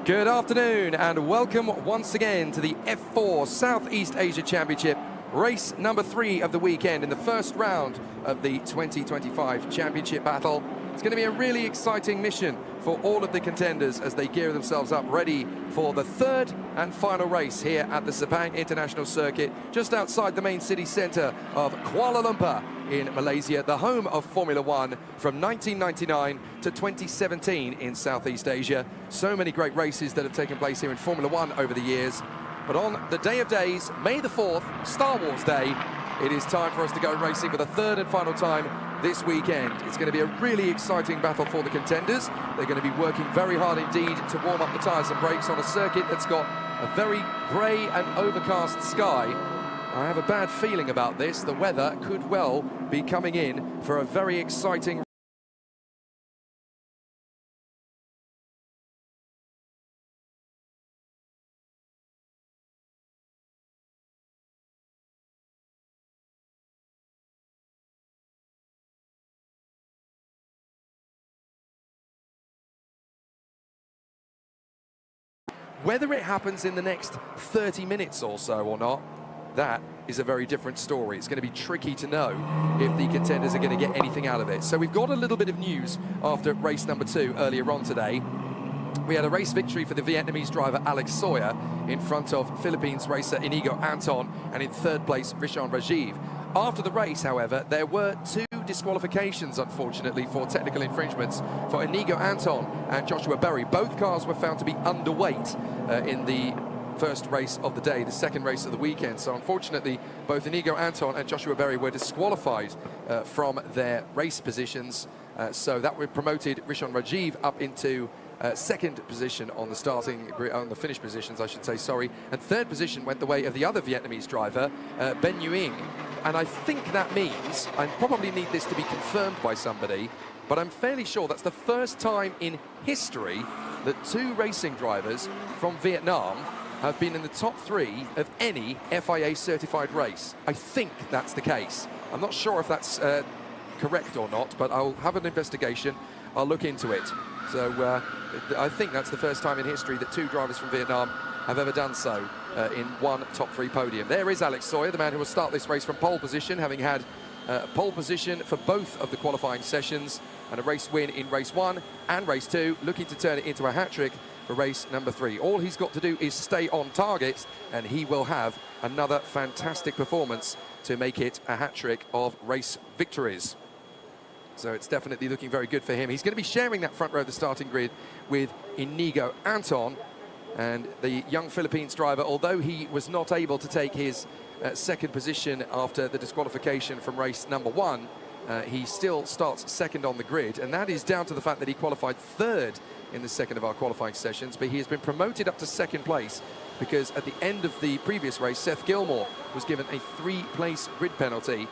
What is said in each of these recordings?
Good afternoon and welcome once again to the F4 Southeast Asia Championship, race number 3 of the weekend in the first round of the 2025 Championship battle. It's going to be a really exciting mission for all of the contenders as they gear themselves up ready for the third and final race here at the Sepang International Circuit, just outside the main city centre of Kuala Lumpur in Malaysia, the home of Formula One from 1999 to 2017 in Southeast Asia. So many great races that have taken place here in Formula One over the years. But on the day of days, May the 4th, Star Wars Day, it is time for us to go racing for the third and final time this weekend. It's going to be a really exciting battle for the contenders. They're going to be working very hard indeed to warm up the tyres and brakes on a circuit that's got a very grey and overcast sky. I have a bad feeling about this. The weather could well be coming in for a very exciting Whether it happens in the next 30 minutes or so or not, that is a very different story. It's going to be tricky to know if the contenders are going to get anything out of it. So we've got a little bit of news after race number 2 earlier on today. We had a race victory for the Vietnamese driver Alex Sawyer in front of Philippines racer Inigo Anton, and in third place Rishon Rajiv. After the race, however, there were 2 disqualifications, unfortunately, for technical infringements for Inigo Anton and Joshua Berry. Both cars were found to be underweight in the first race of the day, the second race of the weekend. So unfortunately, both Inigo Anton and Joshua Berry were disqualified from their race positions. So that would promoted Rishon Rajiv up into second position on the finish positions, I should say, sorry. And third position went the way of the other Vietnamese driver, Ben Nguyen. And I think that means, I probably need this to be confirmed by somebody, but I'm fairly sure that's the first time in history that 2 racing drivers from Vietnam have been in the top 3 of any FIA certified race. I think that's the case. I'm not sure if that's correct or not, but I'll have an investigation. I'll look into it. So I think that's the first time in history that 2 drivers from Vietnam have ever done so in one top 3 podium. There is Alex Sawyer, the man who will start this race from pole position, having had pole position for both of the qualifying sessions and a race win in race 1 and race 2, looking to turn it into a hat-trick for race number 3. All he's got to do is stay on target and he will have another fantastic performance to make it a hat-trick of race victories. So it's definitely looking very good for him. He's going to be sharing that front row of the starting grid with Inigo Anton. And the young Philippines driver, although he was not able to take his second position after the disqualification from race number 1, he still starts second on the grid. And that is down to the fact that he qualified third in the second of our qualifying sessions. But he has been promoted up to second place because at the end of the previous race, Seth Gilmore was given a 3-place grid penalty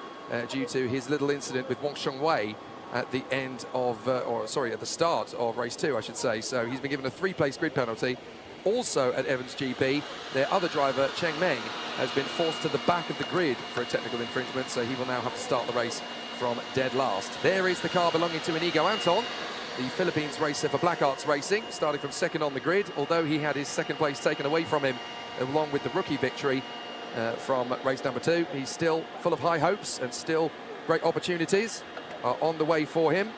due to his little incident with Wong Sheng Wei at the end of, at the start of race 2, I should say. So he's been given a 3-place grid penalty. Also at Evans GP, their other driver, Cheng Meng, has been forced to the back of the grid for a technical infringement, so he will now have to start the race from dead last. There is the car belonging to Inigo Anton, the Philippines racer for Black Arts Racing, starting from second on the grid, although he had his second place taken away from him along with the rookie victory from race number 2. He's still full of high hopes and still great opportunities are on the way for him.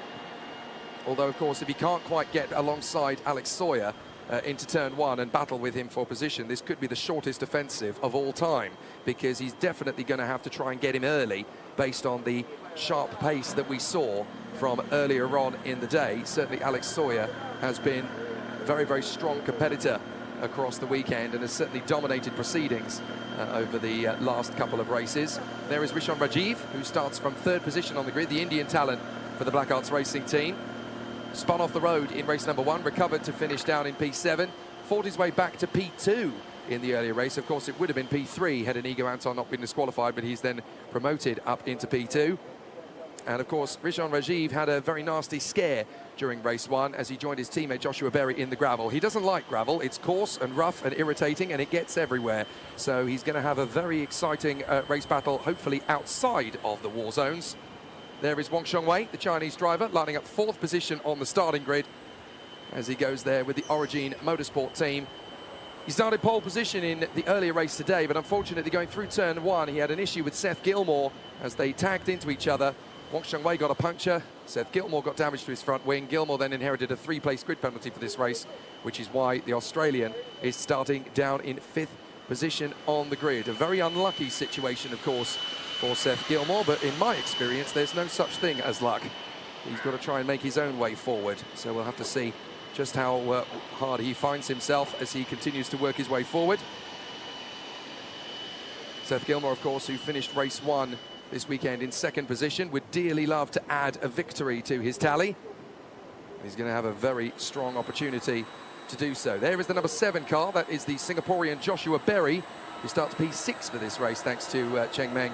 Although, of course, if he can't quite get alongside Alex Sawyer into turn 1 and battle with him for position, this could be the shortest offensive of all time, because he's definitely going to have to try and get him early based on the sharp pace that we saw from earlier on in the day. Certainly Alex Sawyer has been a very, very strong competitor across the weekend and has certainly dominated proceedings over the last couple of races. There is Rishon Rajiv, who starts from third position on the grid, the Indian talent for the Black Arts Racing team. Spun off the road in race number 1, recovered to finish down in P7, fought his way back to P2 in the earlier race. Of course, it would have been P3 had Inigo Anton not been disqualified, but he's then promoted up into P2. And of course, Rishon Rajiv had a very nasty scare during race 1 as he joined his teammate Joshua Berry in the gravel. He doesn't like gravel. It's coarse and rough and irritating, and it gets everywhere. So he's going to have a very exciting race battle, hopefully outside of the war zones. There is Wong Sheng Wei, the Chinese driver, lining up 4th position on the starting grid. as he goes there with the Origin Motorsport team. He started pole position in the earlier race today, but unfortunately going through turn 1, he had an issue with Seth Gilmore as they tagged into each other. Wang Xiongwei got a puncture, Seth Gilmore got damage to his front wing. Gilmore then inherited a 3-place grid penalty for this race, which is why the Australian is starting down in 5th position on the grid. A very unlucky situation, of course, for Seth Gilmore, but in my experience, there's no such thing as luck. He's got to try and make his own way forward, so we'll have to see just how hard he finds himself as he continues to work his way forward. Seth Gilmore, of course, who finished race 1 this weekend in 2nd position, would dearly love to add a victory to his tally. He's going to have a very strong opportunity to do so. There is the number 7 car. That is the Singaporean Joshua Berry, who starts P6 for this race, thanks to Cheng Meng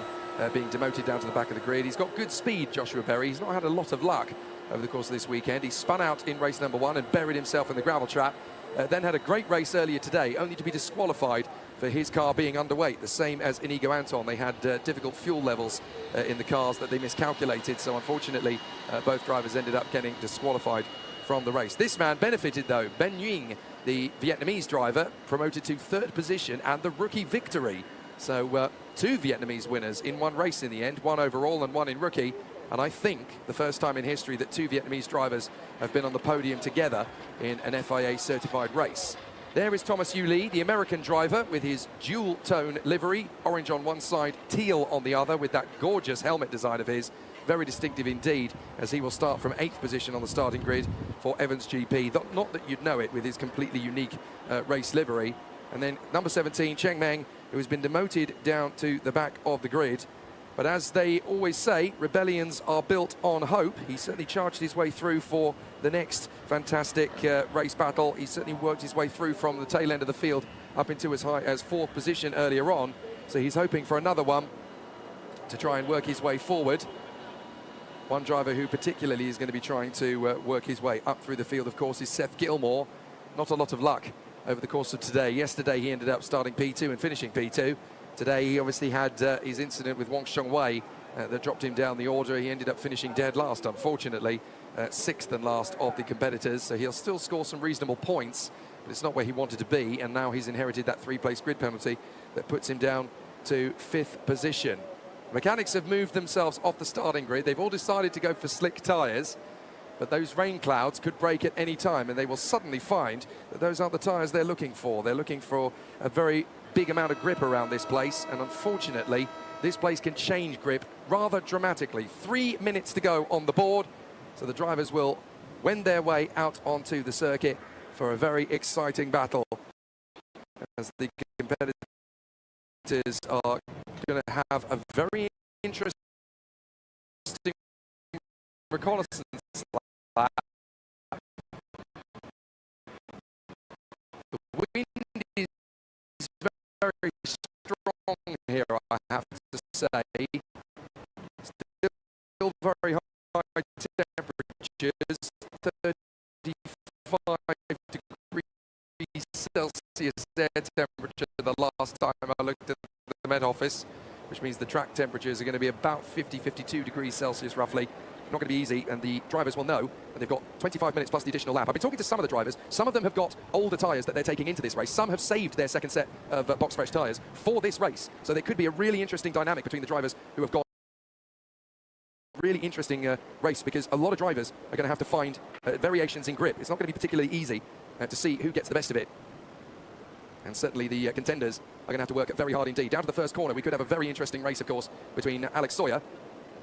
being demoted down to the back of the grid. He's got good speed, Joshua Berry. He's not had a lot of luck over the course of this weekend. He spun out in race number 1 and buried himself in the gravel trap. Then had a great race earlier today, only to be disqualified for his car being underweight, the same as Inigo Anton. They had difficult fuel levels in the cars that they miscalculated, so unfortunately both drivers ended up getting disqualified from the race. This man benefited though. Ben Nguyen, the Vietnamese driver, promoted to 3rd position and the rookie victory. So 2 Vietnamese winners in one race in the end, 1 overall and 1 in rookie. And I think the first time in history that 2 Vietnamese drivers have been on the podium together in an FIA certified race. There is Thomas Yu Lee, the American driver, with his dual tone livery, orange on one side, teal on the other, with that gorgeous helmet design of his. Very distinctive indeed, as he will start from 8th position on the starting grid for Evans GP. Not that you'd know it with his completely unique race livery. And then number 17, Cheng Meng, who has been demoted down to the back of the grid. But as they always say, rebellions are built on hope. He certainly charged his way through for the next fantastic race battle. He certainly worked his way through from the tail end of the field up into as high as 4th position earlier on. So he's hoping for another one to try and work his way forward. One driver who particularly is going to be trying to work his way up through the field, of course, is Seth Gilmore. Not a lot of luck over the course of today. Yesterday he ended up starting P2 and finishing P2. Today he obviously had his incident with Wang Xiongwei that dropped him down the order. He ended up finishing dead last, unfortunately, 6th and last of the competitors. So he'll still score some reasonable points, but it's not where he wanted to be. And now he's inherited that 3-place grid penalty that puts him down to 5th position. Mechanics have moved themselves off the starting grid. They've all decided to go for slick tyres, but those rain clouds could break at any time, and they will suddenly find that those aren't the tyres they're looking for. They're looking for a very big amount of grip around this place, and unfortunately, this place can change grip rather dramatically. 3 minutes to go on the board, so the drivers will wend their way out onto the circuit for a very exciting battle, as the competitors are going to have a very interesting reconnaissance lap. The wind is very strong here, I have to say. Still very high temperatures, 35 degrees Celsius air temperature the last time I looked at the Met Office, which means the track temperatures are going to be about 50-52 degrees Celsius roughly. Not going to be easy, and the drivers will know that they've got 25 minutes plus the additional lap. I've been talking to some of the drivers. Some of them have got older tyres that they're taking into this race. Some have saved their second set of box fresh tyres for this race. So there could be a really interesting dynamic between the drivers who have got really interesting race, because a lot of drivers are going to have to find variations in grip. It's not going to be particularly easy to see who gets the best of it. And certainly the contenders are going to have to work very hard indeed. Down to the first corner, we could have a very interesting race, of course, between Alex Sawyer,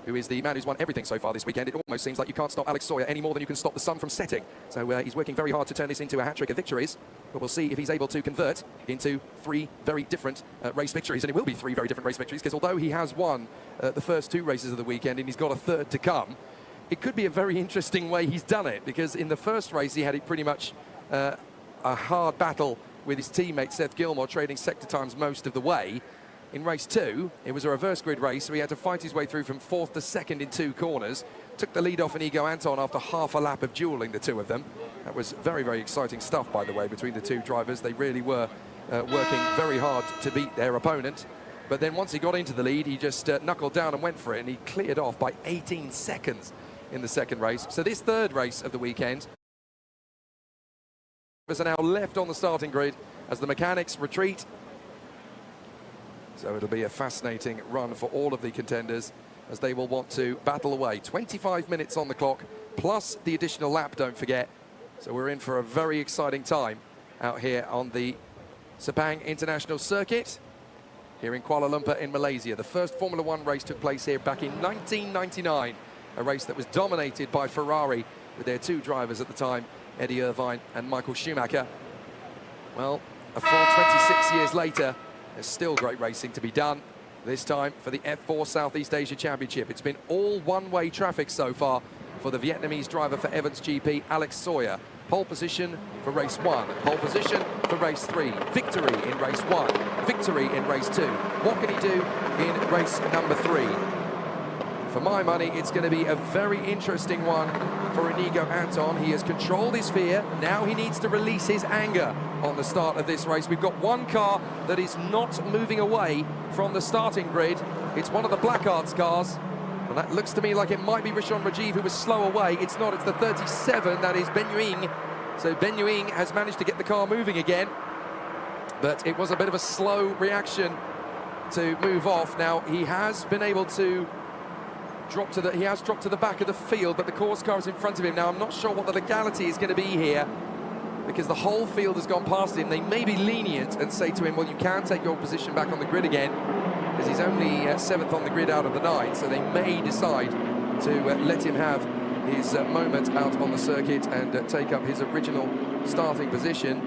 who is the man who's won everything so far this weekend. It almost seems like you can't stop Alex Sawyer any more than you can stop the sun from setting. So he's working very hard to turn this into a hat-trick of victories. But we'll see if he's able to convert into 3 very different race victories. And it will be 3 very different race victories, because although he has won the first 2 races of the weekend and he's got a 3rd to come, it could be a very interesting way he's done it, because in the first race he had it pretty much a hard battle with his teammate Seth Gilmore, trading sector times most of the way. In race 2, it was a reverse grid race, so he had to fight his way through from 4th to 2nd in 2 corners. Took the lead off Inigo Anton after half a lap of duelling the 2 of them. That was very, very exciting stuff, by the way, between the 2 drivers. They really were working very hard to beat their opponent. But then once he got into the lead, he just knuckled down and went for it, and he cleared off by 18 seconds in the 2nd race. So this 3rd race of the weekend are now left on the starting grid as the mechanics retreat. So it'll be a fascinating run for all of the contenders as they will want to battle away. 25 minutes on the clock, plus the additional lap, don't forget. So we're in for a very exciting time out here on the Sepang International Circuit here in Kuala Lumpur in Malaysia. The first Formula One race took place here back in 1999, a race that was dominated by Ferrari with their two drivers at the time, Eddie Irvine and Michael Schumacher. Well, a full 26 years later, there's still great racing to be done. This time for the F4 Southeast Asia Championship. It's been all one-way traffic so far for the Vietnamese driver for Evans GP, Alex Sawyer. Pole position for race 1, pole position for race 3, victory in race 1, victory in race 2. What can he do in race number 3? For my money, it's going to be a very interesting one for Inigo Anton. He has controlled his fear. Now he needs to release his anger on the start of this race. We've got one car that is not moving away from the starting grid. It's one of the Blackguards cars. And that looks to me like it might be Rishon Rajiv who was slow away. It's not, it's the 37, that is Ben Yuing. So Ben Yuing has managed to get the car moving again. But it was a bit of a slow reaction to move off. Now, he has been able to dropped to the back of the field, but the course car is in front of him. Now, I'm not sure what the legality is going to be here because the whole field has gone past him. They may be lenient and say to him, well, you can take your position back on the grid again, because he's only 7th on the grid out of the 9, so they may decide to let him have his moment out on the circuit and take up his original starting position.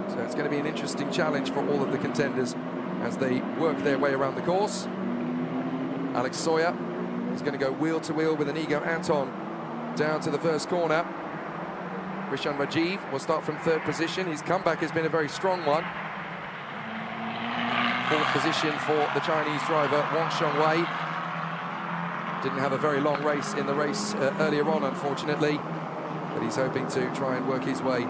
So it's going to be an interesting challenge for all of the contenders as they work their way around the course. Alex Sawyer is going to go wheel to wheel with Inigo Anton down to the first corner. Rishon Rajiv will start from 3rd position. His comeback has been a very strong one. 4th position for the Chinese driver, Wang Xiongwei. Didn't have a very long race in the race earlier on, unfortunately, but he's hoping to try and work his way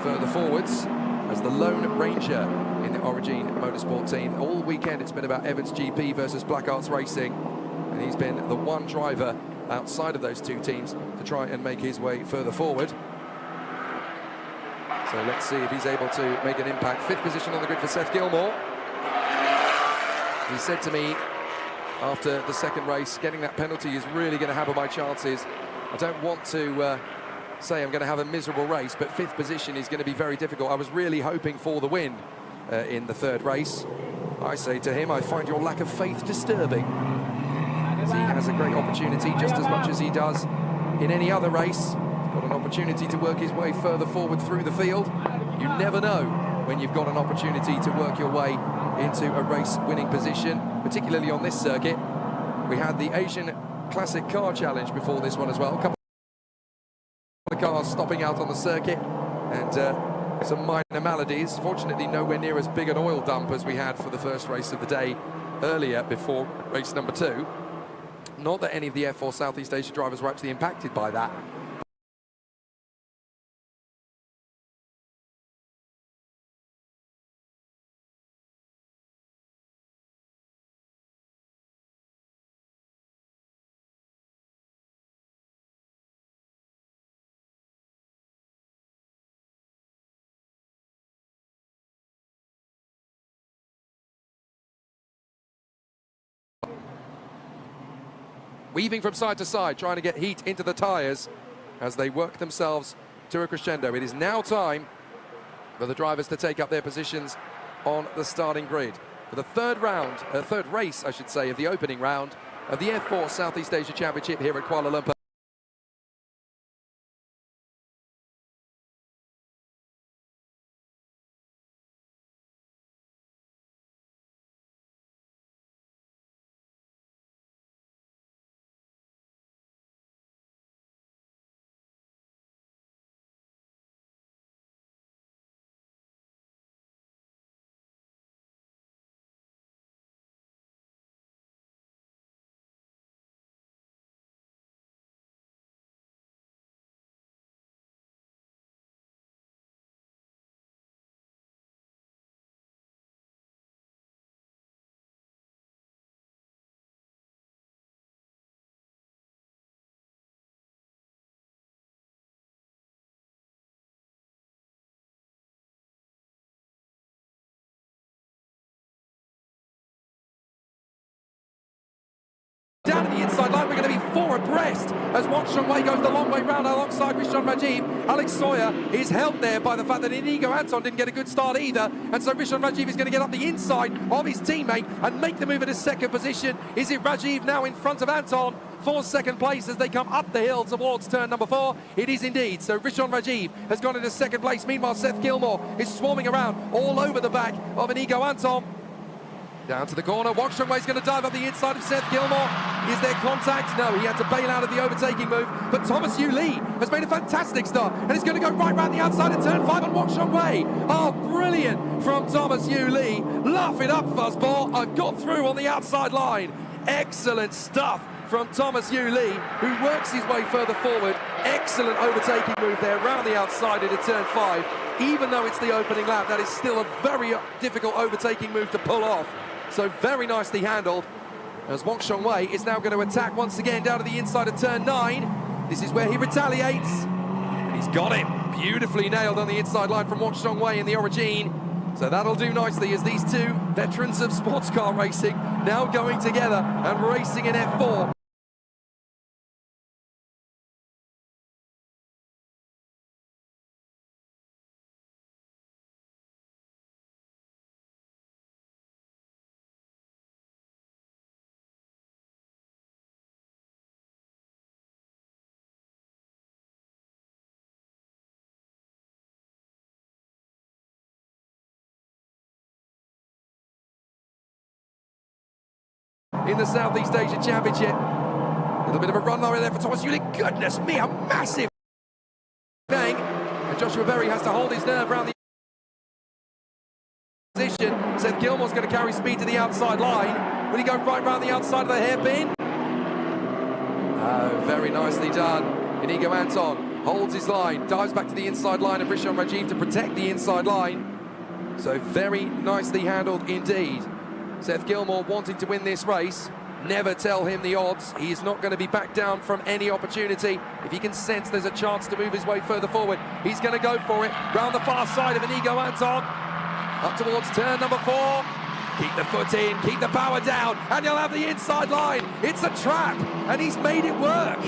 further forwards as the lone ranger in the Origin Motorsport team. All weekend it's been about Evans GP versus Blackguards Racing, and he's been the one driver outside of those two teams to try and make his way further forward. So let's see if he's able to make an impact. 5th position on the grid for Seth Gilmore. He said to me after the second race, getting that penalty is really going to hamper my chances. I don't want to say I'm going to have a miserable race, but 5th position is going to be very difficult. I was really hoping for the win in the 3rd race. I say to him, I find your lack of faith disturbing, as he has a great opportunity just as much as he does in any other race. He's got an opportunity to work his way further forward through the field. You never know when you've got an opportunity to work your way into a race-winning position, particularly on this circuit. We had the Asian Classic Car Challenge before this one as well. A couple of cars stopping out on the circuit and some minor maladies. Fortunately, nowhere near as big an oil dump as we had for the first race of the day earlier before race number 2. Not that any of the F4 Southeast Asia drivers were actually impacted by that. Weaving from side to side, trying to get heat into the tyres as they work themselves to a crescendo. It is now time for the drivers to take up their positions on the starting grid. For the third race, I should say, of the opening round of the F4 Southeast Asia Championship here at Kuala Lumpur. down to the inside line. We're going to be 4 abreast as Wang Shengwei goes the long way round alongside Rishon Rajiv. Alex Sawyer is helped there by the fact that Inigo Anton didn't get a good start either, and so Rishon Rajiv is going to get up the inside of his teammate and make the move into second position. Is it Rajiv now in front of Anton for second place as they come up the hill towards turn number 4? It is indeed. So Rishon Rajiv has gone into second place. Meanwhile, Seth Gilmore is swarming around all over the back of Inigo Anton. Down to the corner, Wang Shengwei's going to dive up the inside of Seth Gilmore. Is there contact? No, he had to bail out of the overtaking move, but Thomas Yu Lee has made a fantastic start, and he's going to go right round the outside of turn 5 on Wang Shengwei. Oh, brilliant from Thomas Yu Lee. Laugh it up, fuzzball. I've got through on the outside line. Excellent stuff from Thomas Yu Lee, who works his way further forward. Excellent overtaking move there, round the outside into turn 5. Even though it's the opening lap, that is still a very difficult overtaking move to pull off. So very nicely handled, as Wang Shengwei is now going to attack once again down to the inside of turn 9. This is where he retaliates, and he's got him. Beautifully nailed on the inside line from Wang Shengwei in the Origin. So that'll do nicely as these two veterans of sports car racing now going together and racing in F4. In the Southeast Asia Championship. A little bit of a run line there for Thomas Yu Lee. Goodness me, a massive bang. And Joshua Berry has to hold his nerve around the position. Seth Gilmore's going to carry speed to the outside line. Will he go right round the outside of the hairpin? Oh, very nicely done. Inigo Anton holds his line, dives back to the inside line of Rishon Rajiv to protect the inside line. So very nicely handled indeed. Seth Gilmore wanting to win this race. Never tell him the odds. He is not going to be backed down from any opportunity. If he can sense there's a chance to move his way further forward, he's going to go for it. Round the far side of Inigo Anton. Up towards turn number 4. Keep the foot in, keep the power down, and you'll have the inside line. It's a trap, and he's made it work.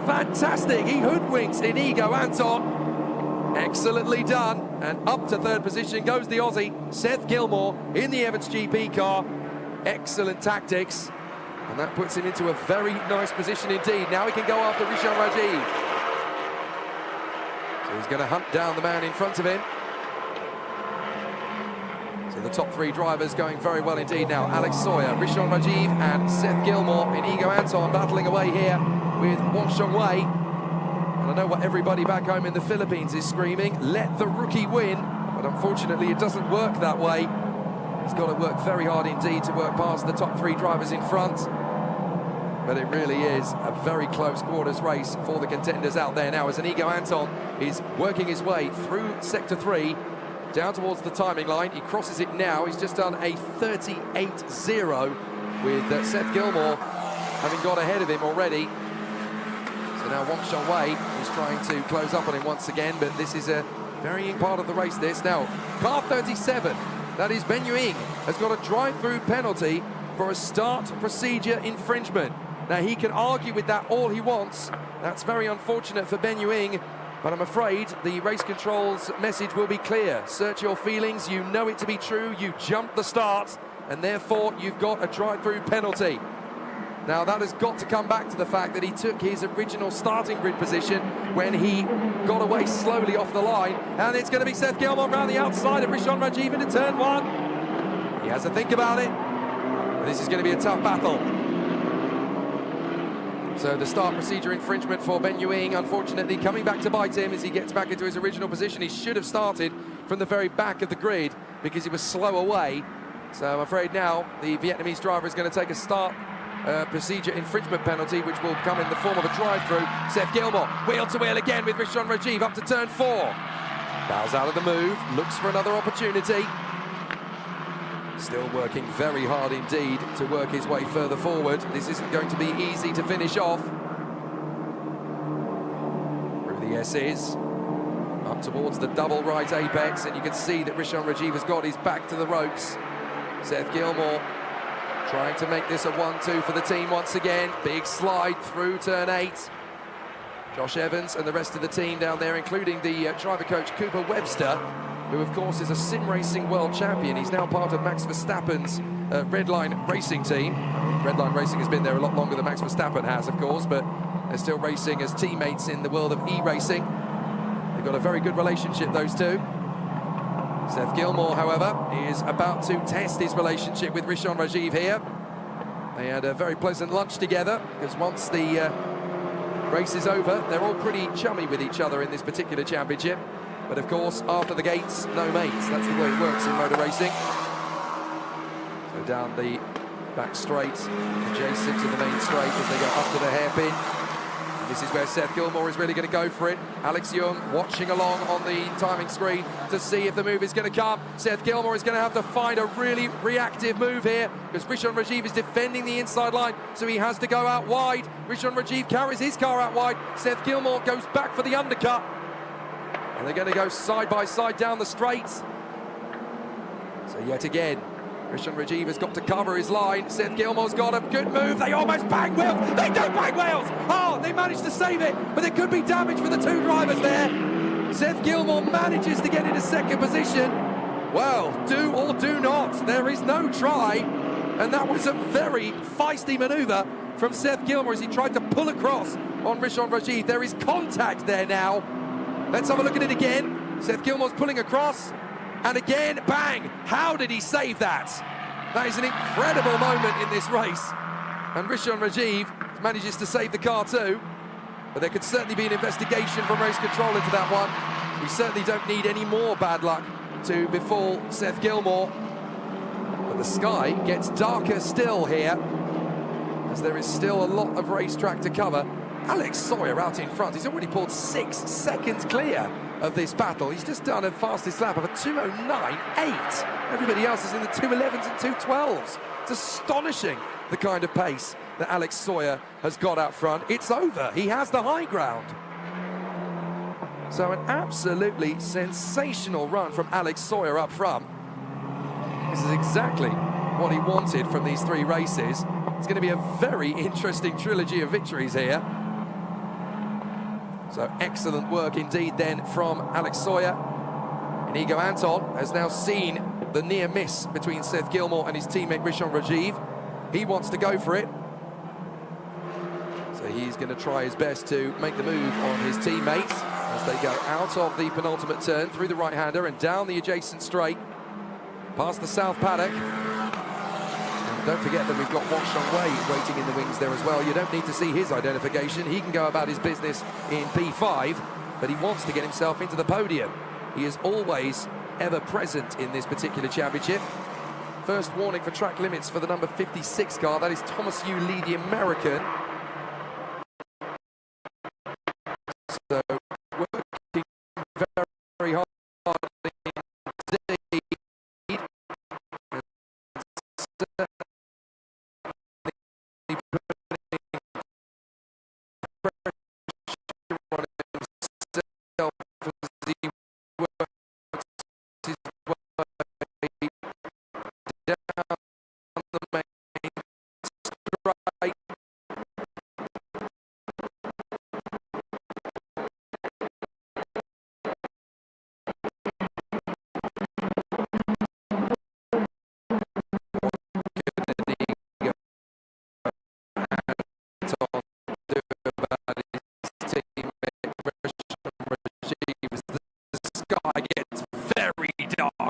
Fantastic. He hoodwinks Inigo Anton. Excellently done, and up to third position goes the Aussie, Seth Gilmore, in the Evans GP car. Excellent tactics, and that puts him into a very nice position indeed. Now he can go after Rishon Rajiv. So he's going to hunt down the man in front of him. So the top 3 drivers going very well indeed now. Alex Sawyer, Rishon Rajiv, and Seth Gilmore. Inigo Anton battling away here with Wang Shengwei. And I know what everybody back home in the Philippines is screaming, let the rookie win, but unfortunately it doesn't work that way. He's got to work very hard indeed to work past the top 3 drivers in front. But it really is a very close quarters race for the contenders out there now as Inigo Anton is working his way through sector 3, down towards the timing line. He crosses it now. He's just done a 38.0 with Seth Gilmore having got ahead of him already. So now Wang Shengwei is trying to close up on him once again, but this is a varying part of the race this. Now, car 37, that is Ben Yuing, has got a drive-through penalty for a start procedure infringement. Now, he can argue with that all he wants. That's very unfortunate for Ben Yuing, but I'm afraid the race control's message will be clear. Search your feelings, you know it to be true, you jumped the start, and therefore you've got a drive-through penalty. Now, that has got to come back to the fact that he took his original starting grid position when he got away slowly off the line. And it's going to be Seth Gilmore around the outside of Rishon Rajiv into turn 1. He has to think about it. But this is going to be a tough battle. So the start procedure infringement for Ben Yuing, unfortunately, coming back to bite him as he gets back into his original position. He should have started from the very back of the grid because he was slow away. So I'm afraid now the Vietnamese driver is going to take a start procedure infringement penalty, which will come in the form of a drive-through. Seth Gilmore, wheel to wheel again with Rishon Rajiv up to turn 4. Bows out of the move, looks for another opportunity. Still working very hard indeed to work his way further forward. This isn't going to be easy to finish off. Through the S's, up towards the double right apex, and you can see that Rishon Rajiv has got his back to the ropes. Seth Gilmore Trying to make this a 1-2 for the team once again. Big slide through turn 8. Josh Evans and the rest of the team down there, including the driver coach Cooper Webster, who of course is a sim racing world champion. He's now part of Max Verstappen's Redline Racing team. Redline Racing has been there a lot longer than Max Verstappen has, of course, but they're still racing as teammates in the world of e-racing. They've got a very good relationship, those two. Seth Gilmore, however, is about to test his relationship with Rishon Rajiv here. They had a very pleasant lunch together, because once the race is over, they're all pretty chummy with each other in this particular championship. But of course, after the gates, no mates. That's the way it works in motor racing. So down the back straight, adjacent to the main straight as they go up to the hairpin. This is where Seth Gilmore is really going to go for it. Alex Young watching along on the timing screen to see if the move is going to come. Seth Gilmore is going to have to find a really reactive move here, because Rishon Rajiv is defending the inside line, so he has to go out wide. Rishon Rajiv carries his car out wide. Seth Gilmore goes back for the undercut. And they're going to go side by side down the straights. So yet again, Rishon Rajiv has got to cover his line. Seth Gilmore's got a good move. They almost bang wheels. They don't bang wheels. Oh, they managed to save it, but there could be damage for the two drivers there. Seth Gilmore manages to get into second position. Well, do or do not. There is no try. And that was a very feisty manoeuvre from Seth Gilmore as he tried to pull across on Rishon Rajiv. There is contact there now. Let's have a look at it again. Seth Gilmore's pulling across. And again, bang! How did he save that? That is an incredible moment in this race. And Rishon Rajiv manages to save the car too. But there could certainly be an investigation from race control into that one. We certainly don't need any more bad luck to befall Seth Gilmore. But the sky gets darker still here, as there is still a lot of racetrack to cover. Alex Sawyer out in front. He's already pulled 6 seconds clear of this battle. He's just done a fastest lap of a 2:09.8. Everybody else is in the 2:11s and 2:12s. It's astonishing the kind of pace that Alex Sawyer has got out front. It's over. He has the high ground. So an absolutely sensational run from Alex Sawyer up front. This is exactly what he wanted from these 3 races. It's going to be a very interesting trilogy of victories here. So excellent work indeed then from Alex Sawyer. Inigo Anton has now seen the near miss between Seth Gilmore and his teammate Rishon Rajiv. He wants to go for it. So he's going to try his best to make the move on his teammates as they go out of the penultimate turn through the right-hander and down the adjacent straight, past the south paddock. Don't forget that we've got Wong Shong Wei waiting in the wings there as well. You don't need to see his identification. He can go about his business in P5, but he wants to get himself into the podium. He is always ever present in this particular championship. First warning for track limits for the number 56 car. That is Thomas Yu Lee, the American. So working very hard indeed.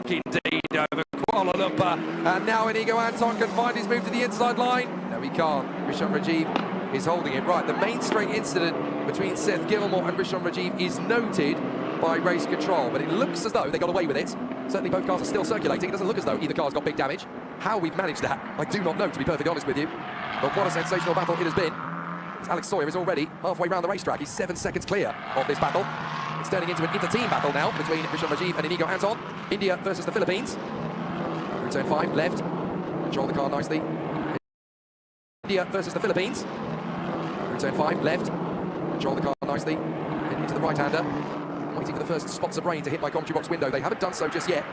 Indeed over Kuala Lumpur, and now Inigo Anton can find his move to the inside line. No, he can't. Rishon Rajiv is holding it. Right, the main straight incident between Seth Gilmore and Rishon Rajiv is noted by race control, but it looks as though they got away with it. Certainly both cars are still circulating. It doesn't look as though either car's got big damage. How we've managed that, I do not know, to be perfectly honest with you. But what a sensational battle it has been. Alex Sawyer is already halfway around the racetrack. He's 7 seconds clear of this battle. It's turning into an inter-team battle now between Rishon Rajiv and Inigo Anton. India versus the Philippines. Through turn 5, left. Control the car nicely. India versus the Philippines. Through turn 5, left. Control the car nicely. Heading into the right-hander. Waiting for the first spots of rain to hit my commentary box window. They haven't done so just yet.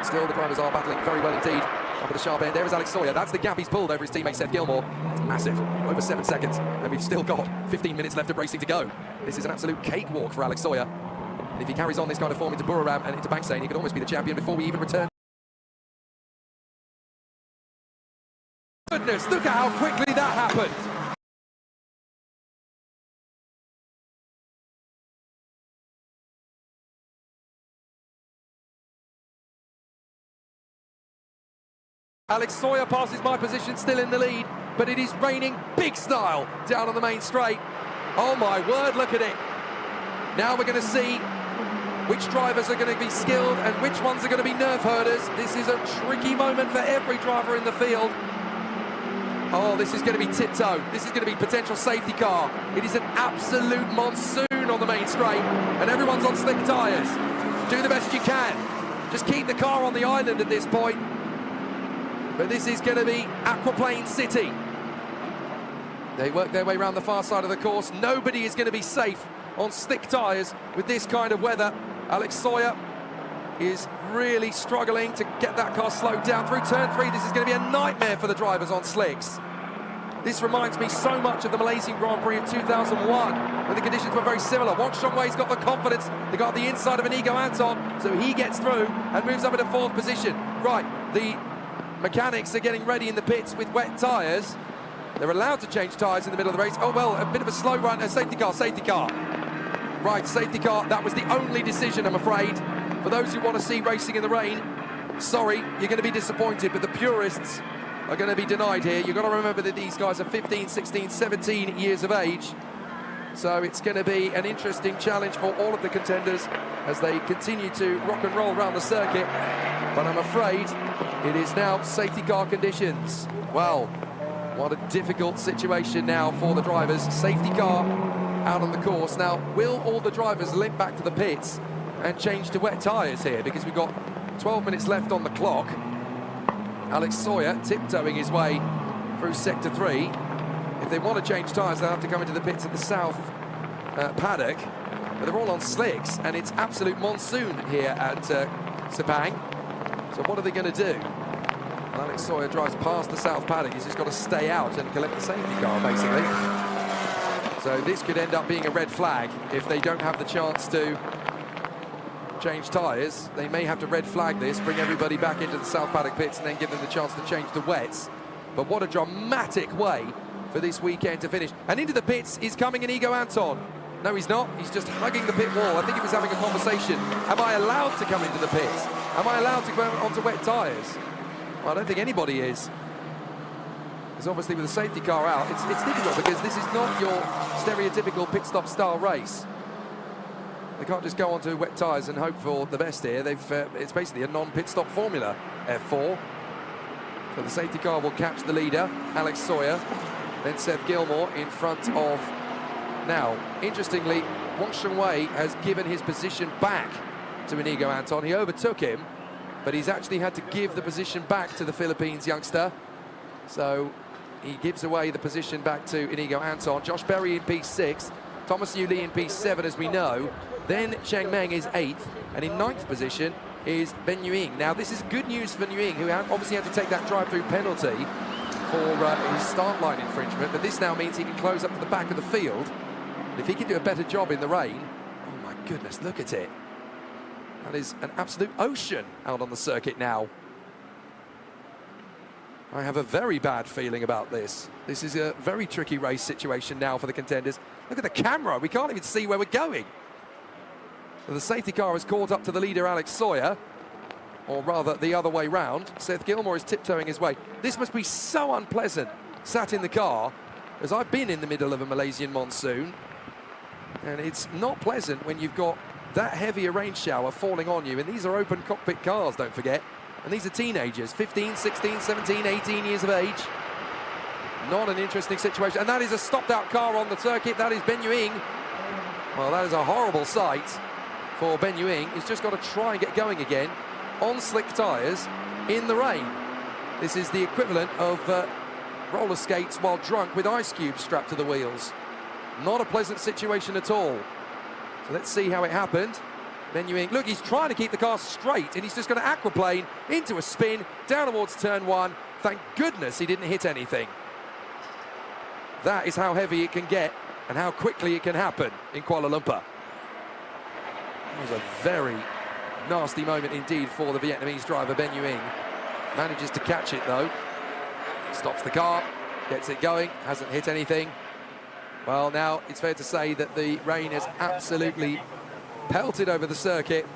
Still, the drivers are battling very well indeed Top of the sharp end, there is Alex Sawyer. That's the gap he's pulled over his teammate Seth Gilmore. It's massive, over 7 seconds, and we've still got 15 minutes left of racing to go. This is an absolute cakewalk for Alex Sawyer. And if he carries on this kind of form into Buriram and into Banksane, he could almost be the champion before we even return. Goodness, look at how quickly that happened. Alex Sawyer passes my position, still in the lead, but it is raining big style down on the main straight. Oh my word, look at it. Now we're going to see which drivers are going to be skilled and which ones are going to be nerve herders. This is a tricky moment for every driver in the field. Oh, this is going to be tiptoe. This is going to be potential safety car. It is an absolute monsoon on the main straight, and everyone's on slick tyres. Do the best you can. Just keep the car on the island at this point. But this is going to be Aquaplane City. They work their way around the far side of the course. Nobody is going to be safe on slick tyres with this kind of weather. Alex Sawyer is really struggling to get that car slowed down through turn 3. This is going to be a nightmare for the drivers on slicks. This reminds me so much of the Malaysian Grand Prix of 2001, when the conditions were very similar. Wang Shengwei's got the confidence. They got the inside of Inigo Anton, so he gets through and moves up into 4th position. Right, the mechanics are getting ready in the pits with wet tyres. They're allowed to change tyres in the middle of the race. Oh, well, a bit of a slow run. Safety car, safety car. Right, safety car. That was the only decision, I'm afraid. For those who want to see racing in the rain, sorry, you're going to be disappointed, but the purists are going to be denied here. You've got to remember that these guys are 15, 16, 17 years of age. So it's going to be an interesting challenge for all of the contenders as they continue to rock and roll around the circuit. But I'm afraid it is now safety car conditions. Well, what a difficult situation now for the drivers. Safety car out on the course. Now, will all the drivers limp back to the pits and change to wet tyres here? Because we've got 12 minutes left on the clock. Alex Sawyer tiptoeing his way through Sector 3. If they want to change tyres, they'll have to come into the pits at the south paddock. But they're all on slicks, and it's absolute monsoon here at Sepang. So what are they going to do? Well, Alex Sawyer drives past the south paddock. He's just got to stay out and collect the safety car, basically. So this could end up being a red flag if they don't have the chance to change tyres. They may have to red flag this, bring everybody back into the south paddock pits and then give them the chance to change to wets. But what a dramatic way for this weekend to finish. And into the pits is coming Inigo Anton. No, he's not. He's just hugging the pit wall. I think he was having a conversation. Am I allowed to come into the pits? Am I allowed to go onto wet tyres? Well, I don't think anybody is. Because obviously with the safety car out, it's difficult because this is not your stereotypical pit stop style race. They can't just go onto wet tyres and hope for the best here. It's basically a non-pit stop formula, F4. So the safety car will catch the leader, Alex Sawyer, then Seth Gilmore in front of... Now, interestingly, Wang Shengwei has given his position back to Inigo Anton. He overtook him, but he's actually had to give the position back to the Philippines youngster. So he gives away the position back to Inigo Anton. Josh Berry in P6, Thomas Yu Lee in P7, as we know. Then Cheng Meng is 8th, and in 9th position is Ben Yuing. Now, this is good news for Yuing, who obviously had to take that drive-through penalty for his start line infringement, but this now means he can close up to the back of the field. And if he can do a better job in the rain, oh my goodness, look at it. That is an absolute ocean out on the circuit now. I have a very bad feeling about this. This is a very tricky race situation now for the contenders. Look at the camera, we can't even see where we're going. So the safety car has caught up to the leader, Alex Sawyer, or rather the other way round. Seth Gilmore is tiptoeing his way. This must be so unpleasant, sat in the car, as I've been in the middle of a Malaysian monsoon, and it's not pleasant when you've got that heavy a rain shower falling on you, and these are open cockpit cars, don't forget, and these are teenagers, 15, 16, 17, 18 years of age. Not an interesting situation, and that is a stopped-out car on the circuit. That is Ben Yuing. Well, that is a horrible sight for Ben Yuing. He's just got to try and get going again on slick tyres in the rain. This is the equivalent of roller skates while drunk with ice cubes strapped to the wheels. Not a pleasant situation at all. So let's see how it happened. Menuing, look, he's trying to keep the car straight, and he's just going to aquaplane into a spin, down towards turn 1. Thank goodness he didn't hit anything. That is how heavy it can get, and how quickly it can happen in Kuala Lumpur. That was a very nasty moment indeed for the Vietnamese driver, Menuing. Manages to catch it, though. Stops the car, gets it going, hasn't hit anything. Well, now it's fair to say that the rain has absolutely pelted over the circuit.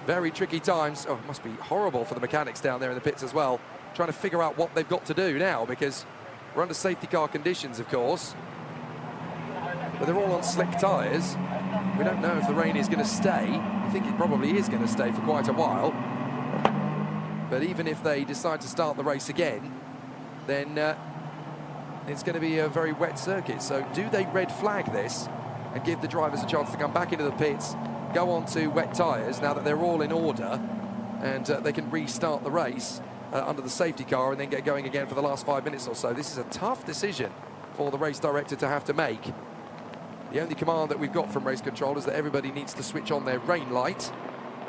Very tricky times. Oh, it must be horrible for the mechanics down there in the pits as well, trying to figure out what they've got to do now, because we're under safety car conditions, of course. But they're all on slick tyres. We don't know if the rain is going to stay. I think it probably is going to stay for quite a while. But even if they decide to start the race again, then it's going to be a very wet circuit. So do they red flag this and give the drivers a chance to come back into the pits, go on to wet tyres now that they're all in order, and they can restart the race under the safety car and then get going again for the last 5 minutes or so? This is a tough decision for the race director to have to make. The only command that we've got from race control is that everybody needs to switch on their rain light,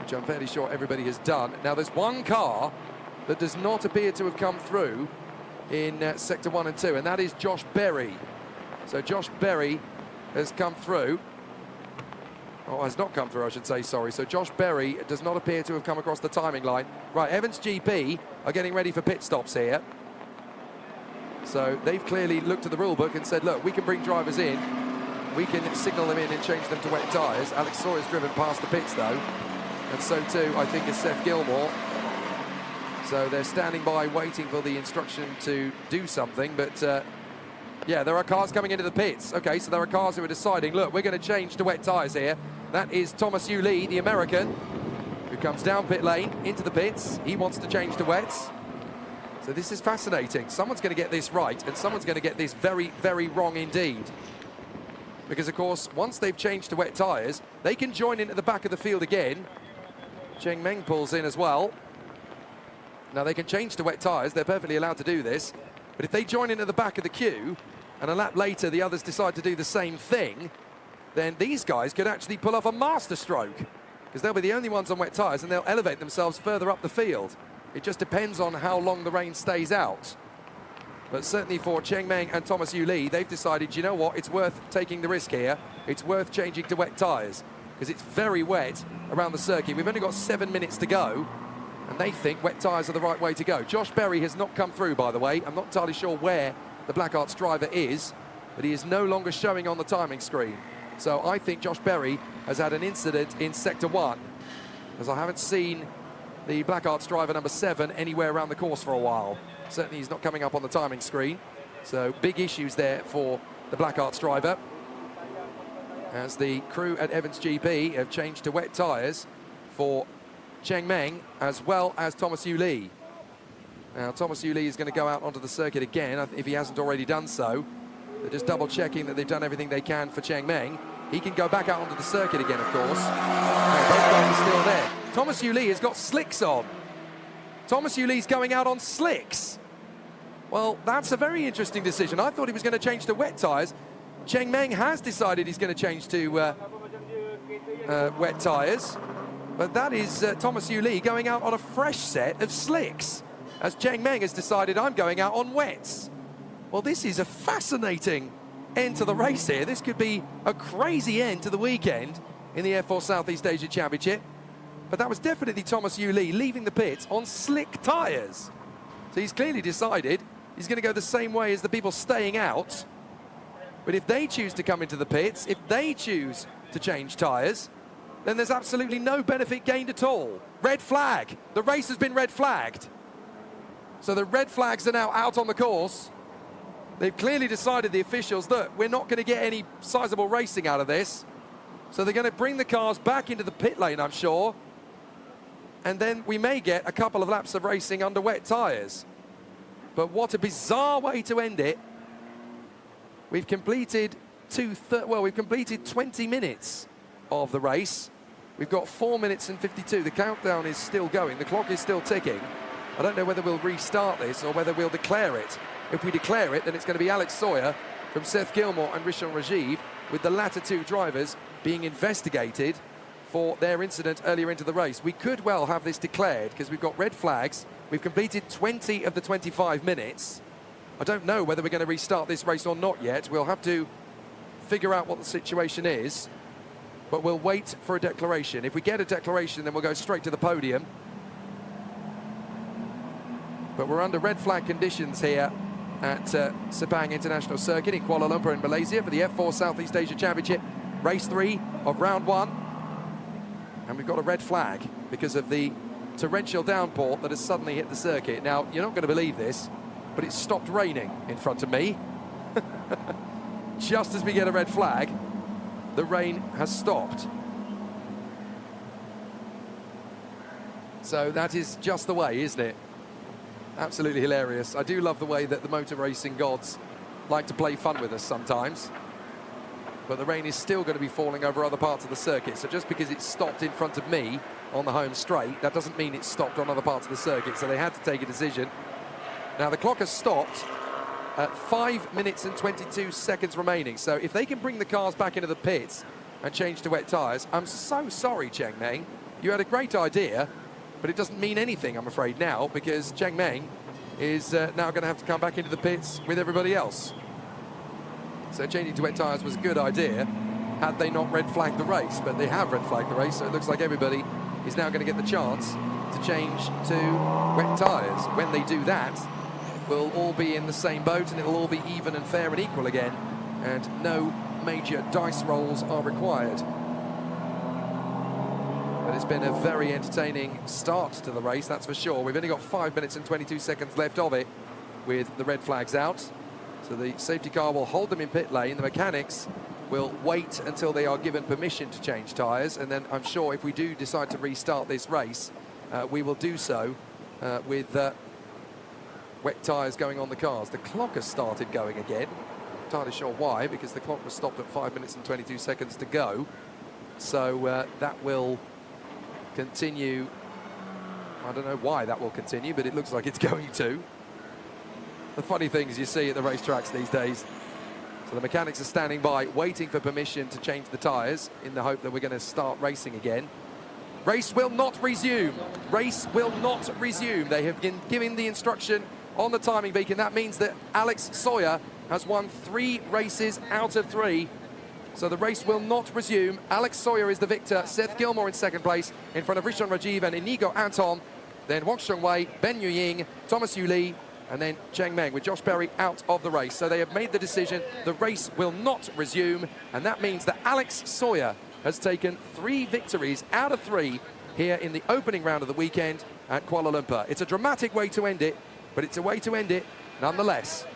which I'm fairly sure everybody has done. Now, there's one car that does not appear to have come through in Sector 1 and 2, and that is Josh Berry. So Josh Berry has come through. Oh, has not come through, I should say, sorry. So Josh Berry does not appear to have come across the timing line. Right, Evans GP are getting ready for pit stops here. So they've clearly looked at the rule book and said, look, we can bring drivers in, we can signal them in and change them to wet tyres. Alex Sawyer's driven past the pits, though, and so too, I think, is Seth Gilmore. So they're standing by waiting for the instruction to do something, but yeah, there are cars coming into the pits. Okay, so there are cars who are deciding, look, we're going to change to wet tyres here. That is Thomas Yu Lee, the American, who comes down pit lane into the pits. He wants to change to wets. So this is fascinating. Someone's going to get this right, and someone's going to get this very, very wrong indeed. Because, of course, once they've changed to wet tyres, they can join in at the back of the field again. Cheng Meng pulls in as well. Now, they can change to wet tyres. They're perfectly allowed to do this. But if they join in at the back of the queue, and a lap later the others decide to do the same thing, then these guys could actually pull off a masterstroke, because they'll be the only ones on wet tyres, and they'll elevate themselves further up the field. It just depends on how long the rain stays out. But certainly for Cheng Meng and Thomas Yu Lee, they've decided, you know what, it's worth taking the risk here. It's worth changing to wet tyres, because it's very wet around the circuit. We've only got 7 minutes to go, and they think wet tyres are the right way to go. Josh Berry has not come through, by the way. I'm not entirely sure where the Black Arts driver is, but he is no longer showing on the timing screen. So I think Josh Berry has had an incident in Sector 1, as I haven't seen the Black Arts driver number 7 anywhere around the course for a while. Certainly he's not coming up on the timing screen. So big issues there for the Black Arts driver, as the crew at Evans GP have changed to wet tyres for Cheng Meng as well as Thomas Yu Lee. Now Thomas Yu Lee is going to go out onto the circuit again if he hasn't already done so. They're just double checking that they've done everything they can for Cheng Meng. He can go back out onto the circuit again, of course. No, both guys are still there. Thomas Yu Lee has got slicks on. Thomas Yu Lee's going out on slicks. Well, that's a very interesting decision. I thought he was going to change to wet tyres. Cheng Meng has decided he's going to change to wet tyres. But that is Thomas Yu Lee going out on a fresh set of slicks, as Cheng Meng has decided, I'm going out on wets. Well, this is a fascinating end to the race here. This could be a crazy end to the weekend in the Air Force Southeast Asia Championship. But that was definitely Thomas Yu Lee leaving the pits on slick tyres. So he's clearly decided he's going to go the same way as the people staying out. But if they choose to come into the pits, if they choose to change tyres, then there's absolutely no benefit gained at all. Red flag. The race has been red flagged. So the red flags are now out on the course. They've clearly decided, the officials, that we're not going to get any sizable racing out of this. So they're going to bring the cars back into the pit lane, I'm sure. And then we may get a couple of laps of racing under wet tyres. But what a bizarre way to end it. We've completed 20 minutes of the race. We've got 4 minutes and 52. The countdown is still going. The clock is still ticking. I don't know whether we'll restart this or whether we'll declare it. If we declare it, then it's going to be Alex Sawyer from Seth Gilmore and Rishon Rajiv, with the latter two drivers being investigated for their incident earlier into the race. We could well have this declared because we've got red flags. We've completed 20 of the 25 minutes. I don't know whether we're going to restart this race or not yet. We'll have to figure out what the situation is, but we'll wait for a declaration. If we get a declaration, then we'll go straight to the podium. But we're under red flag conditions here at Sepang International Circuit in Kuala Lumpur in Malaysia for the F4 Southeast Asia Championship, race 3 of round 1. And we've got a red flag because of the torrential downpour that has suddenly hit the circuit. Now, you're not going to believe this, but it stopped raining in front of me. Just as we get a red flag, the rain has stopped. So that is just the way, isn't it? Absolutely hilarious. I do love the way that the motor racing gods like to play fun with us sometimes. But the rain is still going to be falling over other parts of the circuit. So just because it stopped in front of me on the home straight, that doesn't mean it stopped on other parts of the circuit. So they had to take a decision. Now the clock has stopped at 5 minutes and 22 seconds remaining. So if they can bring the cars back into the pits and change to wet tyres, I'm so sorry, Cheng Meng. You had a great idea, but it doesn't mean anything, I'm afraid, now, because Cheng Meng is now going to have to come back into the pits with everybody else. So changing to wet tyres was a good idea had they not red flagged the race, but they have red flagged the race, so it looks like everybody is now going to get the chance to change to wet tyres. When they do that, we'll all be in the same boat and it'll all be even and fair and equal again, and no major dice rolls are required. But it's been a very entertaining start to the race, that's for sure. We've only got 5 minutes and 22 seconds left of it with the red flags out. So the safety car will hold them in pit lane. The mechanics will wait until they are given permission to change tyres. And then I'm sure if we do decide to restart this race, we will do so with wet tyres going on the cars. The clock has started going again. Not entirely sure why, because the clock was stopped at 5 minutes and 22 seconds to go. So that will continue. I don't know why that will continue, but it looks like it's going to. The funny things you see at the racetracks these days. So the mechanics are standing by, waiting for permission to change the tyres in the hope that we're going to start racing again. Race will not resume. Race will not resume. They have been given the instruction on the timing beacon. That means that Alex Sawyer has won 3 races out of 3. So the race will not resume. Alex Sawyer is the victor. Seth Gilmore in second place in front of Rishon Rajiv and Inigo Anton. Then Wang Shengwei, Ben Yuying, Thomas Yu Lee, and then Cheng Meng with Josh Berry out of the race. So they have made the decision. The race will not resume. And that means that Alex Sawyer has taken 3 victories out of 3 here in the opening round of the weekend at Kuala Lumpur. It's a dramatic way to end it, but it's a way to end it nonetheless.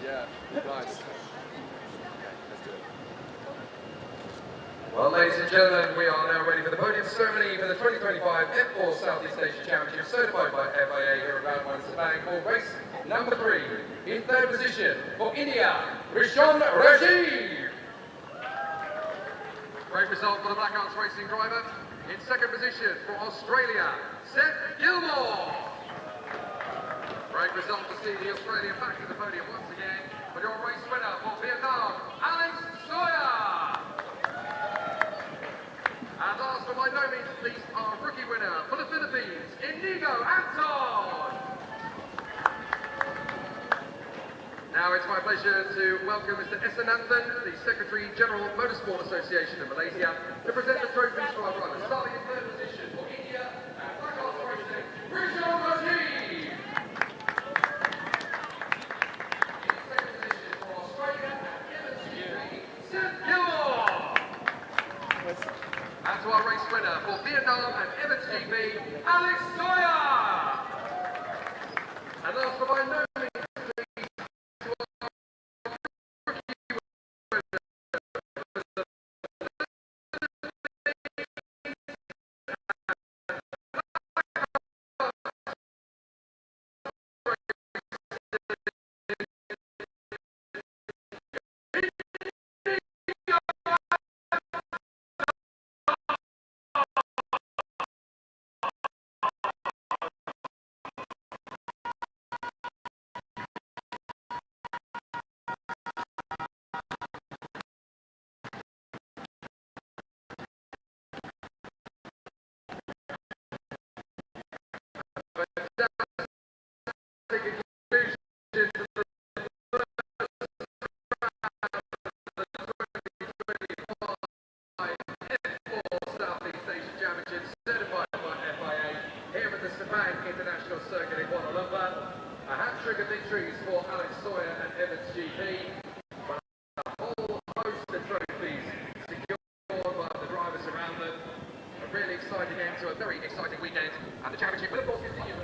Yeah, nice. Well, ladies and gentlemen, we are now ready for the podium ceremony for the 2025 F4 Southeast Asia Championship, certified by FIA here at Round 1 Sepang for race number 3. In third position for India, Rishon Rajiv. Great result for the Black Arts Racing driver. In second position for Australia, Seth Gilmore. Great result to see the Australian back to the podium once again. But your race winner for Vietnam, Alex Sawyer. And last but by no means least, our rookie winner for the Philippines, Inigo Anton. Now it's my pleasure to welcome Mr. Esananthan, the Secretary General Motorsport Association of Malaysia, to present the trophies for our drivers. Starting in third position for India and Black Arts Racing, Rishon Rajiv. And to our race winner for Vietnam and Emirates GP, Alex Sawyer! And last but by no means least, to our rookie winner International Circuit in Kuala Lumpur. A hat-trick of victories for Alex Sawyer and Emirates GP. But a whole host of trophies secured by the drivers around them. A really exciting end to a very exciting weekend. And the championship will of course continue.